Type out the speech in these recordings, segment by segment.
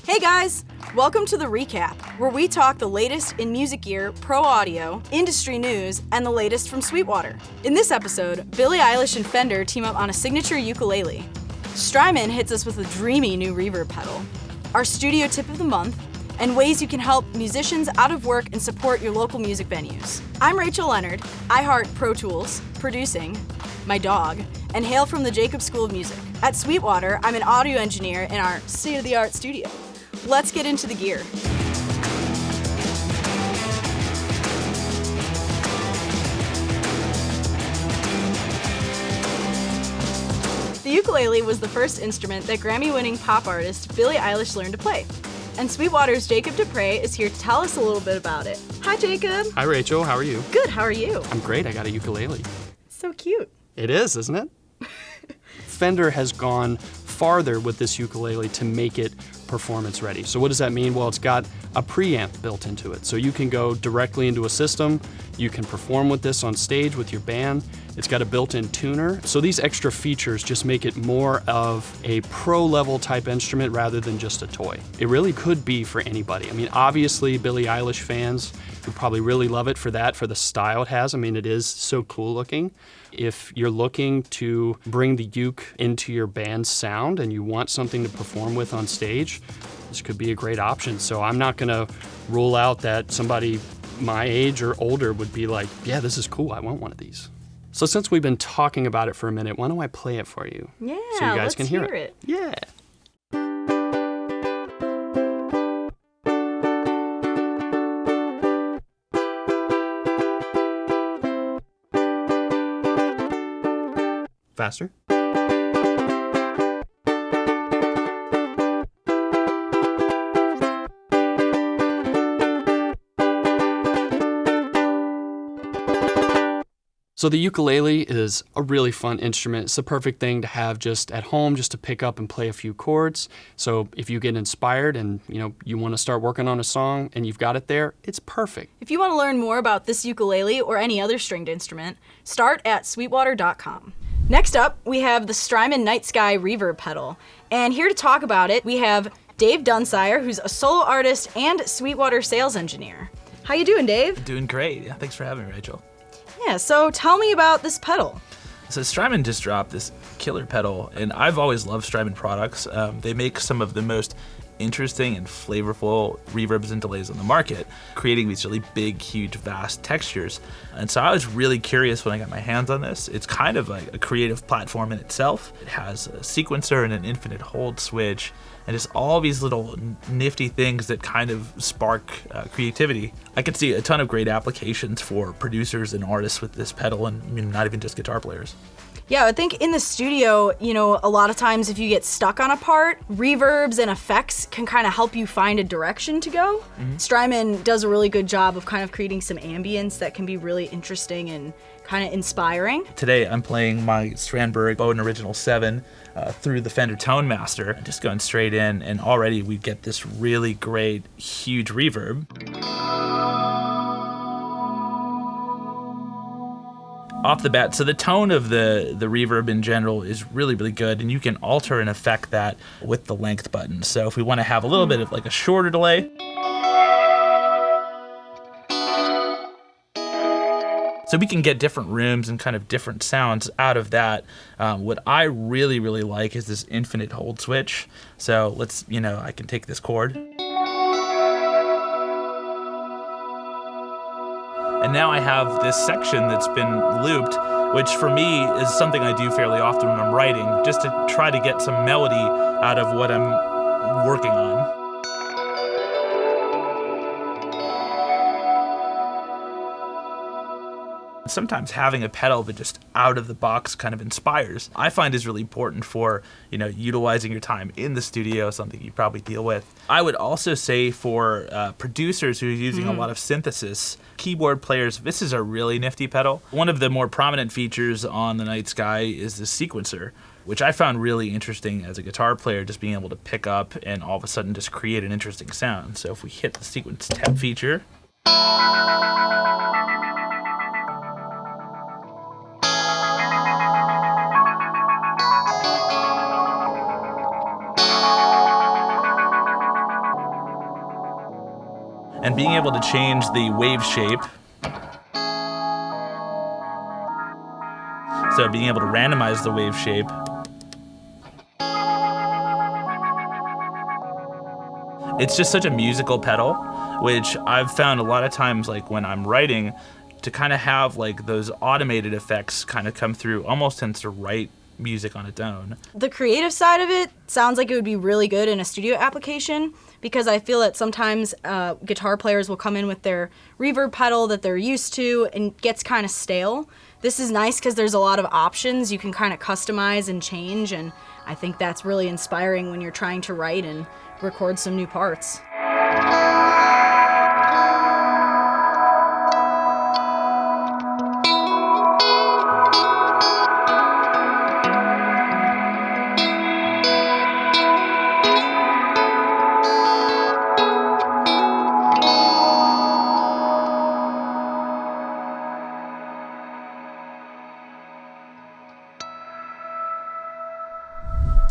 Hey guys! Welcome to The Recap, where we talk the latest in music gear, pro audio, industry news, and the latest from Sweetwater. In this episode, Billie Eilish and Fender team up on a signature ukulele. Strymon hits us with a dreamy new reverb pedal. Our studio tip of the month, and ways you can help musicians out of work and support your local music venues. I'm Rachel Leonard. I heart Pro Tools, producing, my dog, and Hale from the Jacob School of Music. At Sweetwater, I'm an audio engineer in our state-of-the-art studio. Let's get into the gear. The ukulele was the first instrument that Grammy-winning pop artist Billie Eilish learned to play. And Sweetwater's Jacob Dupre is here to tell us a little bit about it. Hi, Jacob. Hi, Rachel. How are you? Good. How are you? I'm great. I got a ukulele. So cute. It is, isn't it? Fender has gone farther with this ukulele to make it performance ready. So what does that mean? Well, it's got a preamp built into it. So you can go directly into a system. You can perform with this on stage with your band. It's got a built-in tuner. So these extra features just make it more of a pro-level type instrument rather than just a toy. It really could be for anybody. I mean, obviously, Billie Eilish fans would probably really love it for that, for the style it has. I mean, it is so cool looking. If you're looking to bring the uke into your band's sound and you want something to perform with on stage, this could be a great option. So I'm not gonna rule out that somebody my age or older would be like, yeah, this is cool, I want one of these. So since we've been talking about it for a minute, why don't I play it for you? Yeah, so you guys can hear it. Yeah. Faster. So the ukulele is a really fun instrument. It's the perfect thing to have just at home, just to pick up and play a few chords. So if you get inspired and you want to start working on a song and you've got it there, it's perfect. If you want to learn more about this ukulele or any other stringed instrument, start at sweetwater.com. Next up, we have the Strymon NightSky Reverb Pedal. And here to talk about it, we have Dave Dunsire, who's a solo artist and Sweetwater sales engineer. How you doing, Dave? Doing great. Yeah, thanks for having me, Rachel. Yeah, so tell me about this pedal. So Strymon just dropped this killer pedal, and I've always loved Strymon products. They make some of the most interesting and flavorful reverbs and delays on the market, creating these really big, huge, vast textures. And so I was really curious when I got my hands on this. It's kind of like a creative platform in itself. It has a sequencer and an infinite hold switch, and just all these little nifty things that kind of spark creativity. I could see a ton of great applications for producers and artists with this pedal, and not even just guitar players. Yeah, I think in the studio, a lot of times if you get stuck on a part, reverbs and effects can kind of help you find a direction to go. Mm-hmm. Strymon does a really good job of kind of creating some ambience that can be really interesting and kind of inspiring. Today I'm playing my Strandberg Bowden Original 7 through the Fender Tone Master, and just going straight in, and already we get this really great, huge reverb. Off the bat, so the tone of the reverb in general is really, really good, and you can alter and affect that with the length button. So if we want to have a little bit of like a shorter delay, so we can get different rooms and kind of different sounds out of that. What I really, really like is this infinite hold switch. So let's, I can take this chord. And now I have this section that's been looped, which for me is something I do fairly often when I'm writing, just to try to get some melody out of what I'm working on. Sometimes having a pedal that just out of the box kind of inspires, I find is really important for, utilizing your time in the studio, something you probably deal with. I would also say for producers who are using a lot of synthesis, keyboard players, this is a really nifty pedal. One of the more prominent features on the NightSky is the sequencer, which I found really interesting as a guitar player, just being able to pick up and all of a sudden just create an interesting sound. So if we hit the sequence tab feature, and being able to change the wave shape. So being able to randomize the wave shape. It's just such a musical pedal, which I've found a lot of times, like when I'm writing, to kind of have like those automated effects kind of come through almost tends to write music on its own. The creative side of it sounds like it would be really good in a studio application, because I feel that sometimes guitar players will come in with their reverb pedal that they're used to and gets kind of stale. This is nice because there's a lot of options you can kind of customize and change, and I think that's really inspiring when you're trying to write and record some new parts.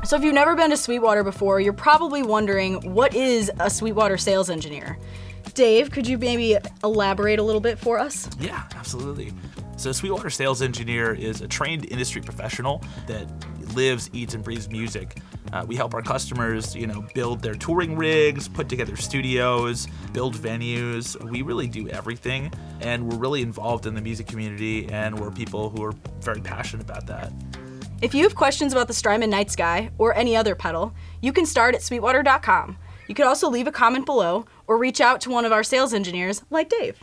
So if you've never been to Sweetwater before, you're probably wondering, what is a Sweetwater sales engineer? Dave, could you maybe elaborate a little bit for us? Yeah, absolutely. So Sweetwater sales engineer is a trained industry professional that lives, eats, and breathes music. We help our customers, build their touring rigs, put together studios, build venues. We really do everything, and we're really involved in the music community, and we're people who are very passionate about that. If you have questions about the Strymon NightSky or any other pedal, you can start at sweetwater.com. You could also leave a comment below or reach out to one of our sales engineers like Dave.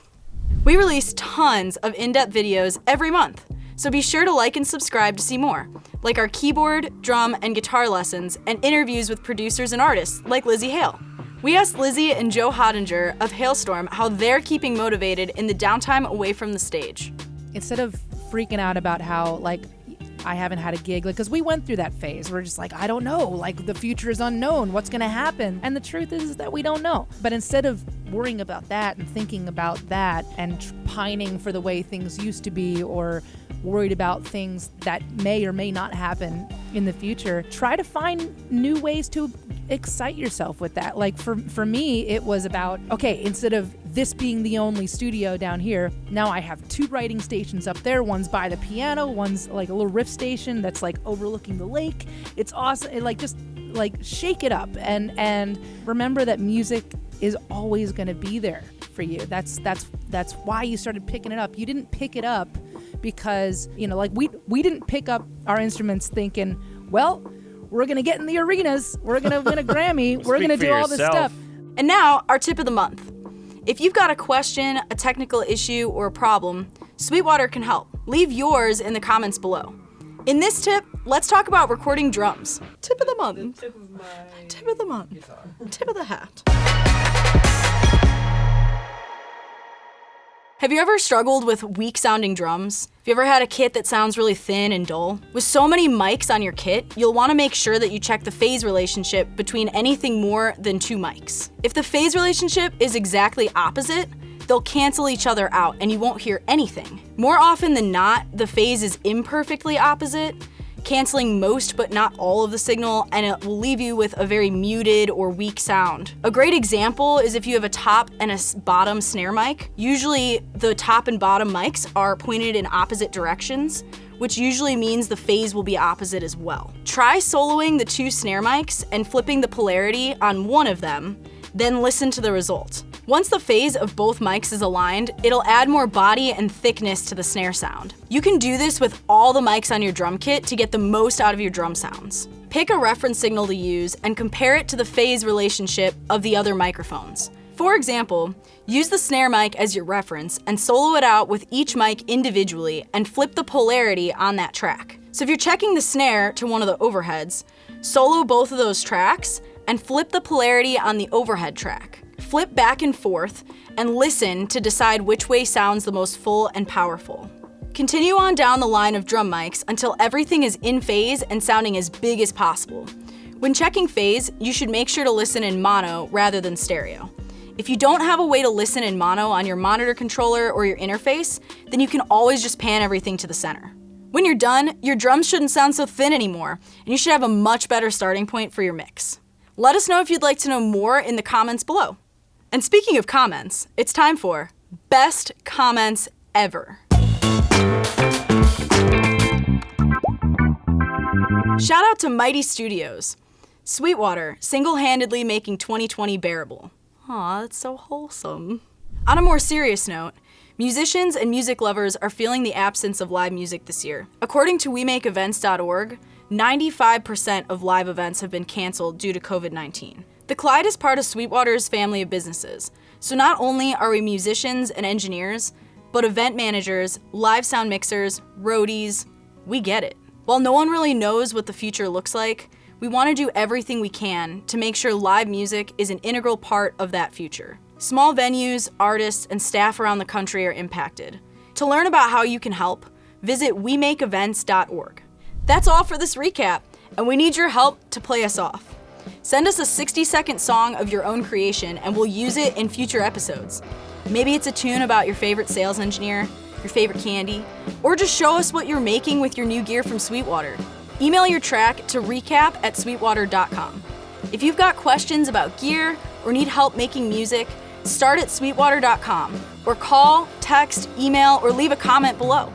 We release tons of in-depth videos every month, so be sure to like and subscribe to see more, like our keyboard, drum, and guitar lessons and interviews with producers and artists like Hale. We asked Lizzie and Joe Hottinger of Hailstorm how they're keeping motivated in the downtime away from the stage. Instead of freaking out about how, I haven't had a gig, because we went through that phase. We're just I don't know, the future is unknown. What's gonna happen? And the truth is that we don't know. But instead of worrying about that and thinking about that and pining for the way things used to be, or worried about things that may or may not happen in the future, try to find new ways to excite yourself with that. For me, it was about, okay, instead of this being the only studio down here, now I have 2 writing stations up there. One's by the piano, one's a little riff station that's overlooking the lake. It's awesome. Just shake it up and remember that music is always going to be there for you. That's why you started picking it up. You didn't pick it up because, we didn't pick up our instruments thinking, well, we're going to get in the arenas, we're going to win a Grammy, we're going to do all this stuff. And now, our tip of the month. If you've got a question, a technical issue, or a problem, Sweetwater can help. Leave yours in the comments below. In this tip, let's talk about recording drums. Tip of the month. Tip of the month. Tip of the hat. Have you ever struggled with weak-sounding drums? Have you ever had a kit that sounds really thin and dull? With so many mics on your kit, you'll want to make sure that you check the phase relationship between anything more than 2 mics. If the phase relationship is exactly opposite, they'll cancel each other out and you won't hear anything. More often than not, the phase is imperfectly opposite, canceling most but not all of the signal, and it will leave you with a very muted or weak sound. A great example is if you have a top and a bottom snare mic. Usually the top and bottom mics are pointed in opposite directions, which usually means the phase will be opposite as well. Try soloing the 2 snare mics and flipping the polarity on one of them, then listen to the result. Once the phase of both mics is aligned, it'll add more body and thickness to the snare sound. You can do this with all the mics on your drum kit to get the most out of your drum sounds. Pick a reference signal to use and compare it to the phase relationship of the other microphones. For example, use the snare mic as your reference and solo it out with each mic individually and flip the polarity on that track. So if you're checking the snare to one of the overheads, solo both of those tracks and flip the polarity on the overhead track. Flip back and forth and listen to decide which way sounds the most full and powerful. Continue on down the line of drum mics until everything is in phase and sounding as big as possible. When checking phase, you should make sure to listen in mono rather than stereo. If you don't have a way to listen in mono on your monitor controller or your interface, then you can always just pan everything to the center. When you're done, your drums shouldn't sound so thin anymore, and you should have a much better starting point for your mix. Let us know if you'd like to know more in the comments below. And speaking of comments, it's time for Best Comments Ever. Shout out to Mighty Studios. Sweetwater, single-handedly making 2020 bearable. Aw, that's so wholesome. On a more serious note, musicians and music lovers are feeling the absence of live music this year. According to WeMakeEvents.org, 95% of live events have been canceled due to COVID-19. The Clyde is part of Sweetwater's family of businesses, so not only are we musicians and engineers, but event managers, live sound mixers, roadies, we get it. While no one really knows what the future looks like, we want to do everything we can to make sure live music is an integral part of that future. Small venues, artists, and staff around the country are impacted. To learn about how you can help, visit WeMakeEvents.org. That's all for this recap, and we need your help to play us off. Send us a 60-second song of your own creation and we'll use it in future episodes. Maybe it's a tune about your favorite sales engineer, your favorite candy, or just show us what you're making with your new gear from Sweetwater. Email your track to recap@sweetwater.com. If you've got questions about gear or need help making music, start at sweetwater.com or call, text, email, or leave a comment below.